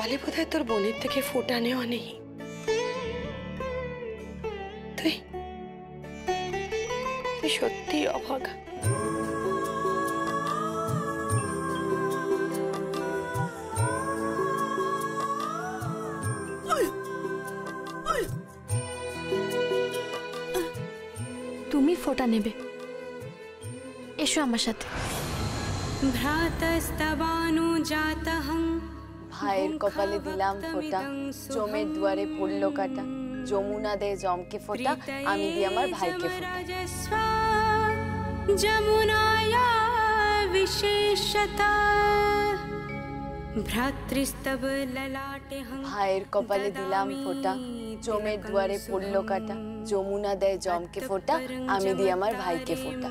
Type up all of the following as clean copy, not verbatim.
কপালে বোধহয় তোর বোনের থেকে ফোঁটা নেওয়া নেই। তুই সত্যি অভাগা। তুমি ফোঁটা নেবে, এসো আমার সাথে। ভাইয়ের কপালে দিলাম ফোঁটা, জমের দুয়ারে পড়লো কাটা। যমুনা দে জমকে ফোঁটা, আমি দিই আমার ভাইকে ফোঁটা। যমুনায়া বিশেষতা ভ্রাতৃস্তব ললাটে। ভাইয়ের কপালে দিলাম ফোঁটা, জমের দুয়ারে পড়লো কাটা। যমুনা দেয় জমকে ফোঁটা, আমি দিই আমার ভাইকে ফোঁটা।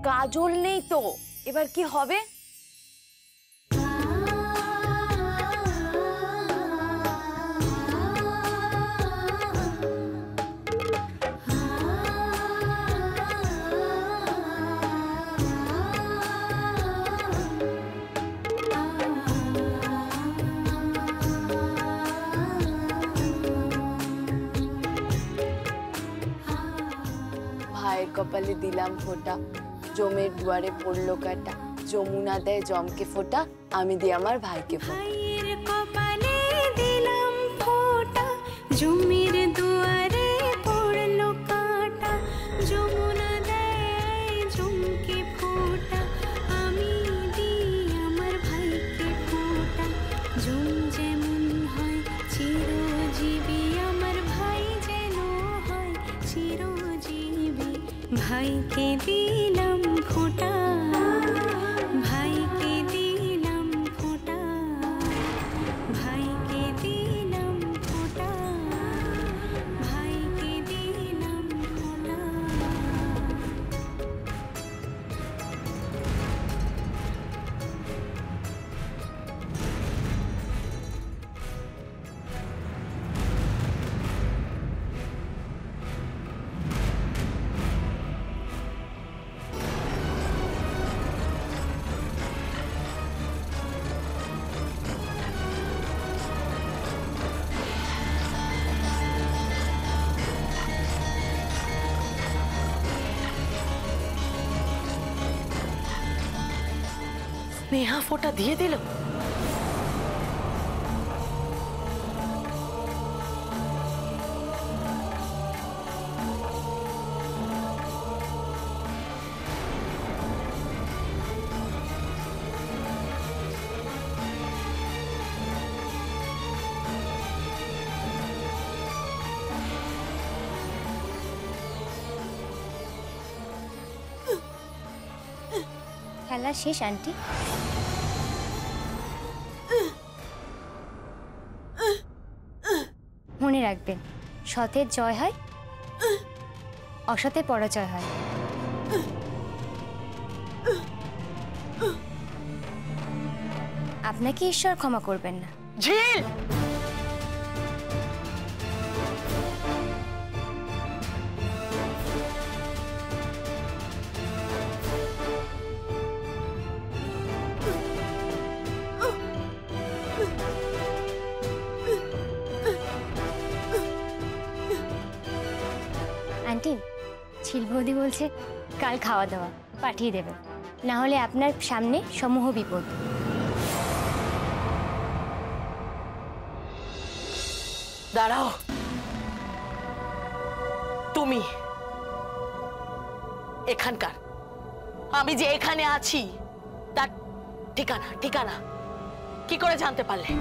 কাজল নেই তো, এবার কি হবে? ভাইয়ের কপালে দিলাম ফোঁটা, জমের দুয়ারে পড়লো কাটা। যমুনা দেয় জমকে ফোঁটা, আমি দিই আমার ভাইকে ফোঁটা। ভাইয়ের কপালে দিলাম ফোঁটা, জমির দুয়ারে পড়লো কাটা। যমুনা দেয় জমকে ফোঁটা, আমি দিই আমার ভাইকে ফোঁটা। জম যেমন হয় চিরজীবী, আমার ভাই যেন হয় চিরজীবী। ভাইকে দিলাম ফোঁটা, ভাইকে দিলাম ফোঁটা, ভাইকে দিলাম ফোঁটা, ভাইকে দিলাম ফোঁটা। স্নেহা ফোঁটা দিয়ে দিল। খেলা শেষ আন্টি। মনে রাখবেন, সতের জয় হয়, অসতের পরাজয় হয়। আপনাকে ঈশ্বর ক্ষমা করবেন না। ঝিল, আন্টি, ঝিল বৌদি বলছে কাল খাওয়া দাওয়া পাঠিয়ে দেবেন, না হলে আপনার সামনে সমূহ বিপদ। দাঁড়াও। তুমি এখানকার, আমি যে এখানে আছি তার ঠিকানা ঠিকানা কি করে জানতে পারলে?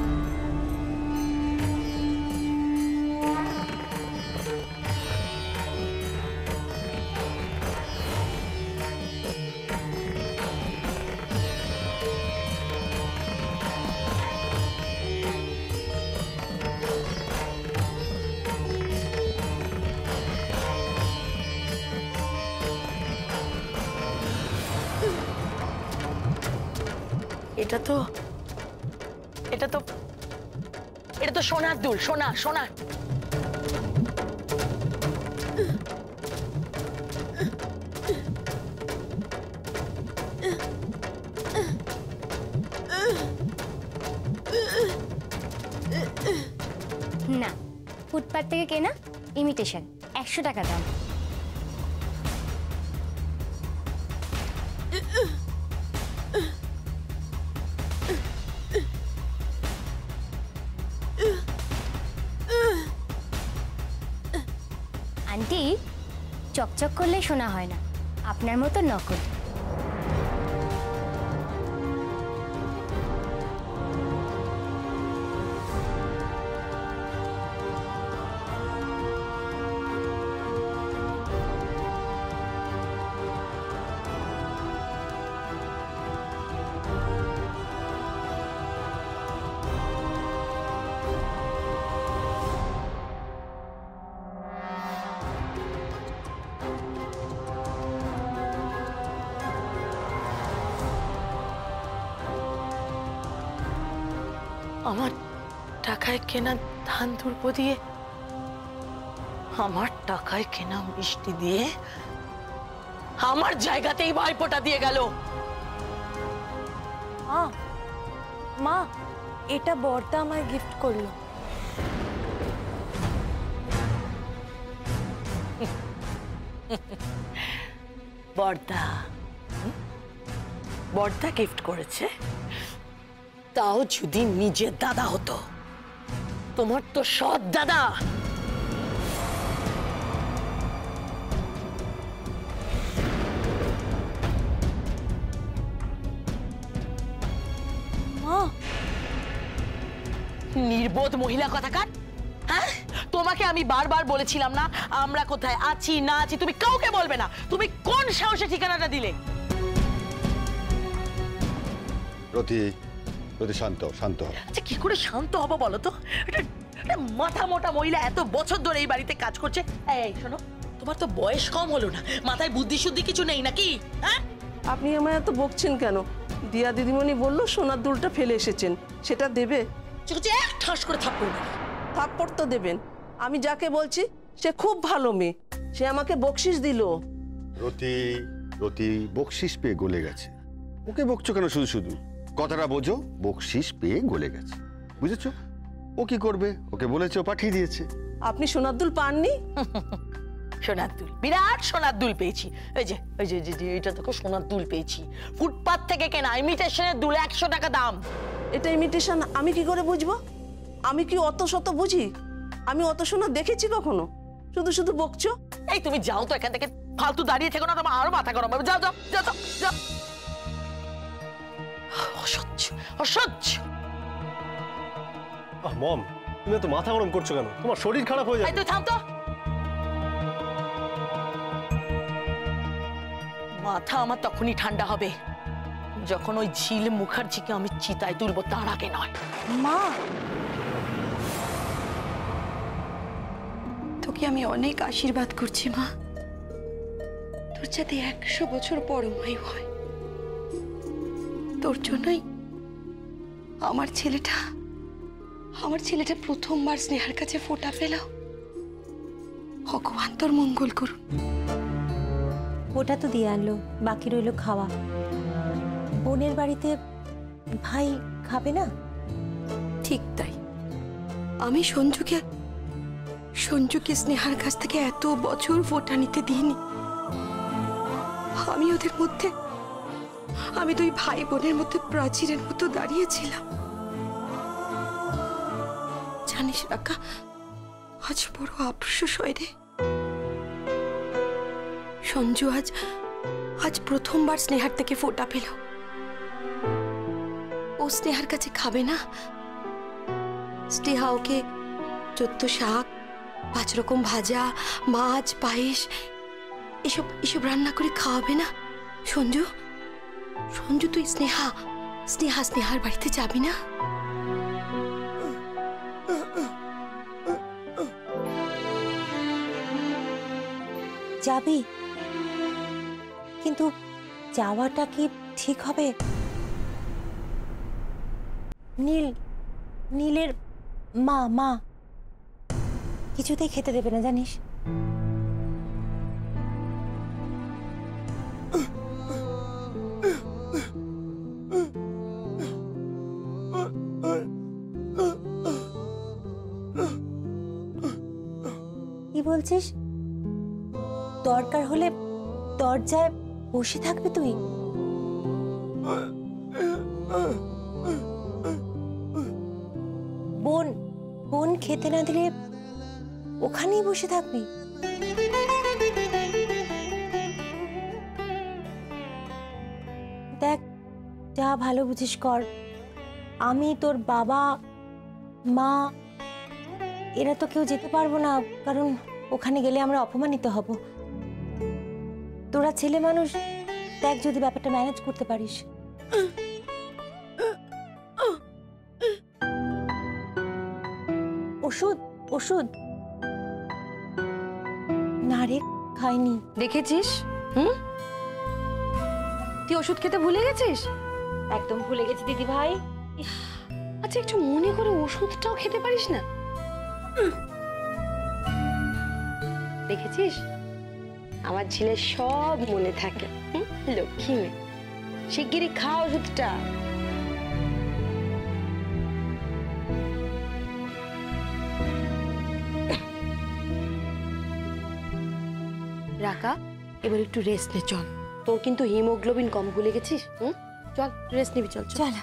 এটা তো সোনার দুল, সোনা সোনা। ফুটপাত থেকে কেনা ইমিটেশন, 100 টাকা দাম। আন্টি, চকচক করলে শোনা হয় না, আপনার মতো নকল। আমার টাকায় কেনা ধান দুর্ব দিয়ে, আমার টাকায় কেনা মিষ্টি দিয়ে আমার জায়গাতেই ভাইফোঁটা দিয়ে গেল। মা, এটা বর্দা আমায় গিফট করলো। বর্দা? বর্দা গিফট করেছে? তাও যদি নিজের দাদা হতো। তোমার তো সৎ দাদা। মা, নির্বোধ মহিলা কথাকার। হ্যাঁ, তোমাকে আমি বারবার বলেছিলাম না আমরা কোথায় আছি না আছি তুমি কাউকে বলবে না। তুমি কোন সাহসে ঠিকানাটা দিলে? রতি, রতি শান্ত, শান্ত হ। আচ্ছা, কি করে শান্ত হবো বলো তো? এটা মাথা মোটা মহিলা এত বছর ধরে এই বাড়িতে কাজ করছে। এই শোনো, তোমার তো বয়স কম হলো না, মাথায় বুদ্ধি শুদ্ধি কিছু নেই নাকি? হ্যাঁ, আপনি আমায় এত বকছেন কেন? দিয়া দিদিমণি বলল সোনার দুলটা ফেলে এসেছেন, সেটা দেবে। এক ঠাস করে থাপ্পড় মারি। থাপ্পড় তো দেবেন। আমি যাকে বলছি সে খুব ভালো মেয়ে, সে আমাকে বকশিস দিল। রতি, রতি বকশিস পেয়ে গলে গেছে। ওকে বকছো কেন শুধু শুধু? কথাটা বোঝো, বকশিস পেয়ে গলে গেছে, বুঝেছো? ও কি করবে? ওকে বলেছে, ও পাঠিয়ে দিয়েছে। আপনি সোনার দুল পাননি? সোনার দুল, বিরাট সোনার দুল পেয়েছি। এই যে এই যে যে এটা দেখো, সোনার দুল পেয়েছি। ফুটপাত থেকে কেনা ইমিটেশনের দুল, 100 টাকা দাম। এটা ইমিটেশন আমি কি করে বুঝবো? আমি কি অত শত বুঝি? আমি অত সোনা দেখেছি কখনো? শুধু শুধু বকছো। এই তুমি যাও তো এখান থেকে, ফালতু দাঁড়িয়ে থেকো না, তোমার আরো মাথা গরম হবে। যাও যাও যাও যাও যাও। অসহ্য, অসহ্য। মম, তুমি তো মাথা গরম করছো কেন? তোমার শরীর খারাপ হয়ে এই যাবে। তুই থাম তো। মাথা আমার তখনই ঠান্ডা হবে যখন ওই ঝিল মুখার্জিকে আমি চিতায় তুলবো, তার আগে নয়। মা, তোকে আমি অনেক আশীর্বাদ করছি মা, তোর যাতে 100 বছর পরমায়ু হয়। তোর জন্যই আমার ছেলেটা প্রথমবার স্নেহার কাছে ফোঁটা পেল। ভগবান তোর মঙ্গল করুন। ওটা তো দিয়ে আনলো, বাকি রইল খাওয়া। বোনের বাড়িতে ভাই খাবে না? ঠিক তাই, আমি সঞ্জুকে স্নেহার কাছ থেকে এত বছর ফোঁটা নিতে দিইনি। আমি ওদের মধ্যে, আমি দুই ভাই বোনের মধ্যে প্রাচীরের মতো দাঁড়িয়েছিলাম। জানিস রাকা, আজ বড় আফসোস হয় রে। সঞ্জু আজ প্রথমবার স্নেহার থেকে ফোঁটা পেল। ও স্নেহার কাছে খাবে না। স্নেহা ওকে 14 শাক, 5 রকম ভাজা, মাছ, পায়েস এসব রান্না করে খাওয়াবে না। সঞ্জু তুই স্নেহার বাড়িতে যাবি না? যাবি, কিন্তু যাওয়াটা কি ঠিক হবে? নীলের মা কিছুতেই খেতে দেবে না জানিস। কি বলছিস? দরকার হলে দরজায় বসে থাকবি তুই? বোন বোন খেতে না দিলে ওখানেই বসে থাকবি? দেখ, যা ভালো বুঝিস কর। আমি, তোর বাবা, মা, এরা তো কেউ যেতে পারবো না, কারণ ওখানে গেলে আমরা অপমানিত হব। তোরা ছেলে মানুষ, দেখ যদি ব্যাপারটা ম্যানেজ করতে পারিস। ওষুধ ওষুধ না রে, খাইনি। দেখেছিস? তুই ওষুধ খেতে ভুলে গেছিস? একদম ভুলে গেছি দিদি ভাই। আচ্ছা, একটু মনে করে ওষুধটাও খেতে পারিস না? দেখেছিস, আমার ছেলে সব মনে থাকে। লক্ষ্মী মেয়ে, শিগগিরই খা ওষুধটা। রাকা, এবার একটু রেস্ট নে, চল। তোর কিন্তু হিমোগ্লোবিন কম, ভুলে গেছিস? চল রেস্ট নিবি, চল চল।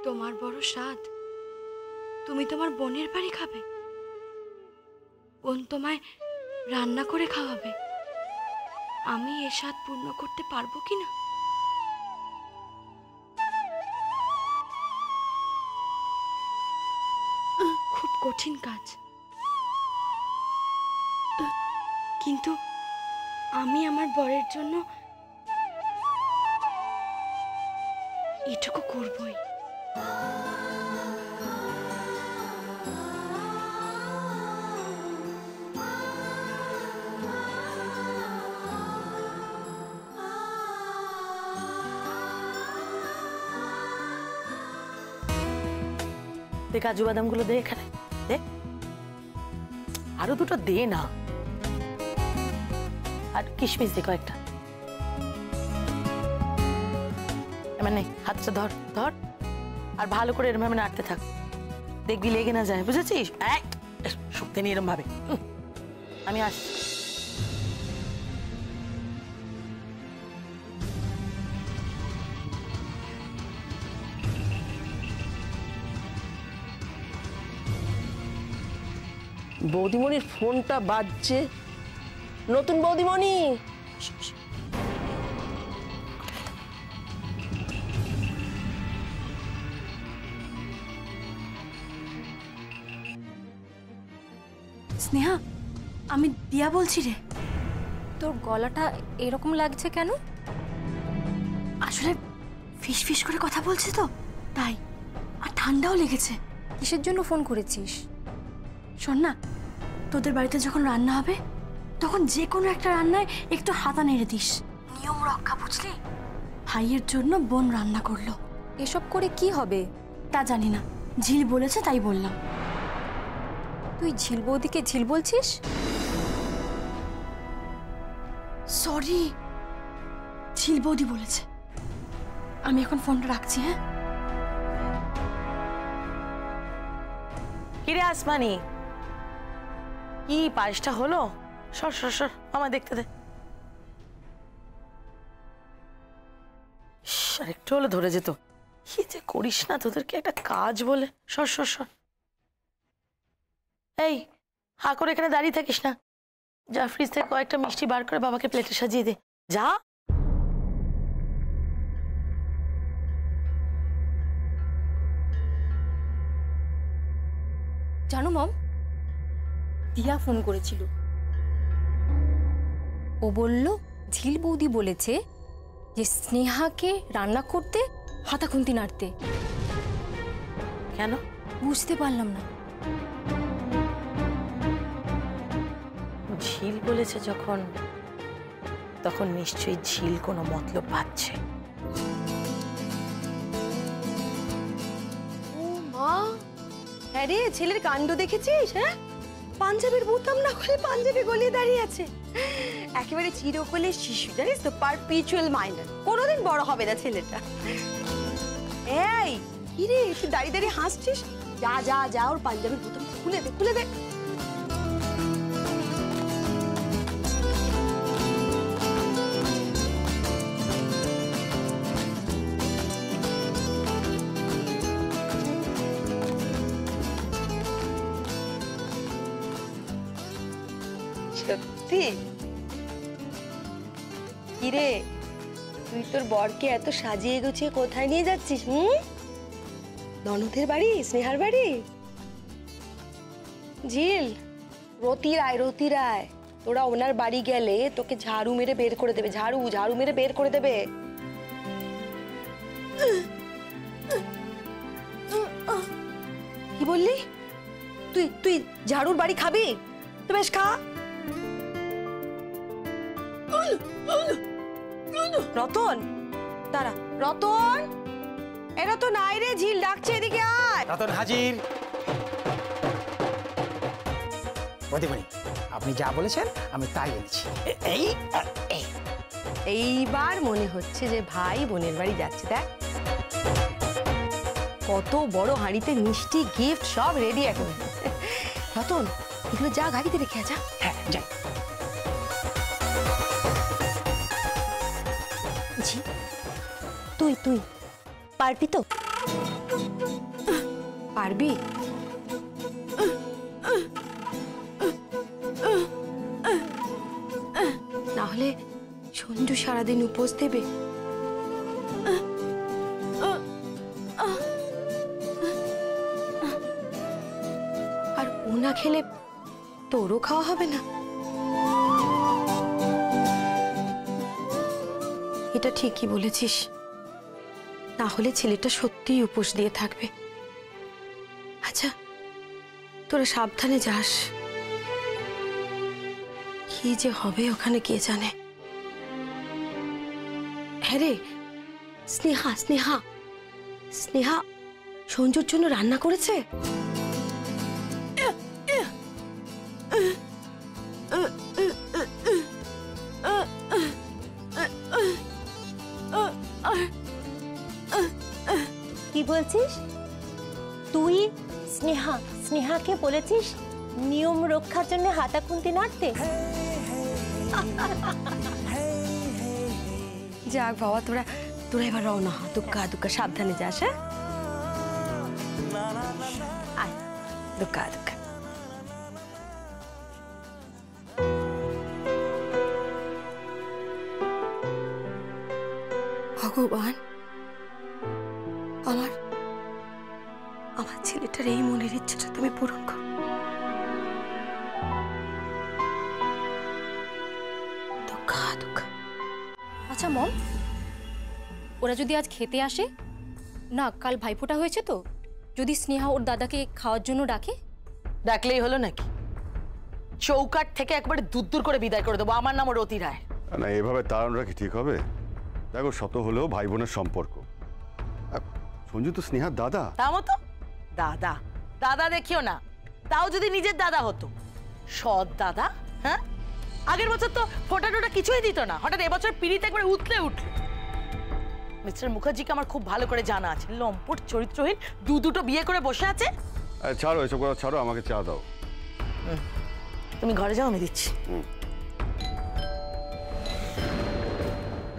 তোমার বড় স্বাদ, তুমি তোমার বোনের বাড়ি খাবে, বোন তোমায় রান্না করে খাওয়াবে। আমি এ স্বাদ পূর্ণ করতে পারবো কিনা? খুব কঠিন কাজ, কিন্তু আমি আমার বরের জন্য এটুকু করবই। দে কাজু বাদামগুলো দে, এখানে দে, আরো দুটো দে না, আর কিশমিশ দে কয়েকটা। মানে হাতটা ধর ধর, আর ভালো করে এরম ভাবে নাড়তে থাক, দেখবি লেগে না যায়, বুঝেছিস? শক্তি নিয়ে এরম ভাবে। আমি আসছি। বৌদিমণির ফোনটা বাজছে। নতুন বৌদিমণি, স্নেহা, আমি দিয়া বলছি রে। তোর গলাটা এরকম লাগছে কেন? আসলে ফিস ফিস করে কথা বলছি তো, তাই। আর ঠান্ডাও লেগেছে। কিসের জন্য ফোন করেছিস? শোন না, তোদের বাড়িতে যখন রান্না হবে তখন যে কোনো একটা রান্নায় একটু হাতা নেড়ে দিস, নিয়ম রক্ষা, বুঝলি? ভাইয়ের জন্য বোন রান্না করলো। এসব করে কি হবে? তা জানি না, ঝিল বলেছে তাই বললাম। তুই ঝিল বৌদিকে ঝিল বলছিস? সরি, ঝিল বৌদি বলেছে। আমি এখন ফোনটা রাখছি। হ্যাঁ, কিরে আসমানি, কি পায়েসটা হলো? সর সর সর, আমায় দেখতে দে। আর একটু হলে ধরে যেত। কি যে করিস না, তোদেরকে একটা কাজ বলে। সর সর সর। এই, হা করে এখানে দাঁড়িয়ে থাকিস না, যা ফ্রিজ থেকে কয়েকটা মিষ্টি বার করে বাবাকে প্লেটে সাজিয়ে দে, যা। জানো মম, দিয়া ফোন করেছিল। ও বলল ঝিল বৌদি বলেছে যে স্নেহাকে রান্না করতে, হাতা খুন্তি নাড়তে। কেন? বুঝতে পারলাম না। ঝিল বলেছে যখন, তখন নিশ্চয়ই ঝিল কোনো মতলব পাচ্ছে। ও মা, হ্যাঁ রে, ছেলের কাণ্ড দেখেছিস? হ্যাঁ, পাঞ্জাবির বোতাম না খুলে পাঞ্জাবি গলিয়ে দাঁড়িয়ে আছে। একেবারে চিরকলের শিশু, জানিস তো, পারপিচুয়াল মাইন্ডার, কোনোদিন বড় হবে না ছেলেটা। এই কি রে, তুই দাঁড়িয়ে দাঁড়িয়ে হাসছিস? যা যা যা, ওর পাঞ্জাবির বোতাম খুলে দে, খুলে দে। সত্যি? কিরে, তুই তোর বরকে এত সাজিয়ে গুছিয়ে কোথায় নিয়ে যাচ্ছিস? ননদের বাড়ি, স্নেহার বাড়ি? ঝিল, রতি রায়, রতি রায়, তোরা ওনার বাড়ি গেলে তোকে ঝাড়ু মেরে বের করে দেবে, ঝাড়ু মেরে বের করে দেবে। কি বললি? তুই তুই ঝাড়ুর বাড়ি খাবি? তো বেশ খা। রতন, দাঁড়া। রতন, এরা তো নাই রে, ঝিল ডাকছে, এদিকে আয়। রতন হাজির। বদিমণি, আপনি যা বলেছেন আমি তাই এনেছি। এইবার মনে হচ্ছে যে ভাই বোনের বাড়ি যাচ্ছে। দেখ কত বড় হাঁড়িতে মিষ্টি, গিফট সব রেডি এখন। রতন, এগুলো যা গাড়িতে রেখে যা। হ্যাঁ, যাই। তুই তুই পারবি তো? পারবি? না হলে সঞ্জু সারাদিন উপোস দেবে। আর ও না খেলে তোরও খাওয়া হবে না। এটা ঠিকই বলেছিস, না হলে ছেলেটা সত্যিই উপোস দিয়ে থাকবে। আচ্ছা, তোরা সাবধানে যাস, কি যে হবে ওখানে কে জানে। হ্যাঁ রে, স্নেহা স্নেহা স্নেহা সঞ্জুর জন্য রান্না করেছে। কি বলছিস তুই? স্নেহাকে বলেছিস নিয়ম রক্ষার জন্য হাতা খুন্তি নাড়তে? যাক বাবা, তোরা এবার রওনা হ। দুক্কা দুক্কা, সাবধানে যাস। হ্যাঁ, আয়, দুক্কা দুক্কা। ভগবান, আমার ছেলেটার এই মনের ইচ্ছেটা তুমি পূরণ করো। দুঃখা দুঃখা। আচ্ছা মম, ওরা যদি আজ খেতে আসে না, কাল ভাইফোঁটা হয়েছে তো, যদি স্নেহা ওর দাদাকে খাওয়ার জন্য ডাকে? ডাকলেই হলো নাকি? চৌকাট থেকে একবারে দূর করে বিদায় করে দেবো। আমার নাম রতি রায়। না, এভাবে তাড়ানোটা কি ঠিক হবে? দেখো, শত হলেও ভাই বোনের সম্পর্ক। সঞ্জু তো স্নেহার দাদা। তা মতো দাদা দাদা দেখিও না, তাও যদি নিজের দাদা হতো। সৎ দাদা। হ্যাঁ, আগের বছর তো ফোটা টোটা কিছুই দিত না, হঠাৎ এবছর পিড়িতে একবারে উঠলে উঠল। মিস্টার মুখার্জিকে আমার খুব ভালো করে জানা আছে, লম্পট চরিত্রহীন, দুটো বিয়ে করে বসে আছে। ছাড়ো এসব কথা, ছাড়ো, আমাকে চা দাও। তুমি ঘরে যাও, আমি দিচ্ছি।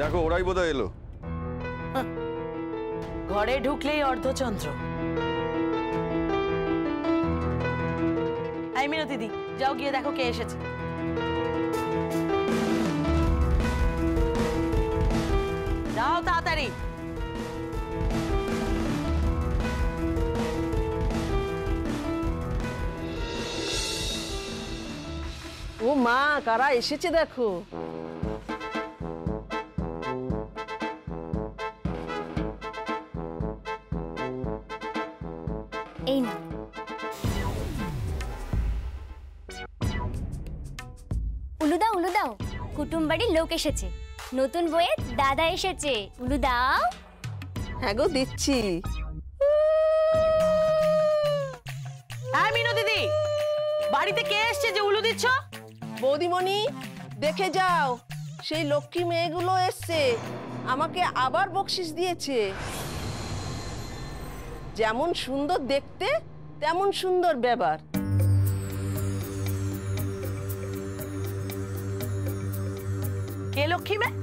দেখো, ওরাই বোধহয় এলো। ঘরে ঢুকলেই অর্ধচন্দ্র। এই মিনতি দি, যাও গিয়ে দেখো কে এসেছে। যাও তাড়াতাড়ি। ও মা, কারা এসেছে দেখো। এই না, উলু দাও উলু দাও, কুটুম বাড়ির লোক এসেছে, নতুন বইয়ে দাদা এসেছে, উলু দাও। হ্যাঁ গো দিচ্ছি। হ্যাঁ মিনু দিদি, বাড়িতে কে এসছে যে উলু দিচ্ছ? বৌদিমণি দেখে যাও, সেই লক্ষ্মী মেয়েগুলো এসছে, আমাকে আবার বকশিস দিয়েছে। যেমন সুন্দর দেখতে তেমন সুন্দর ব্যবহার। কে লক্ষ্মী মেয়ে?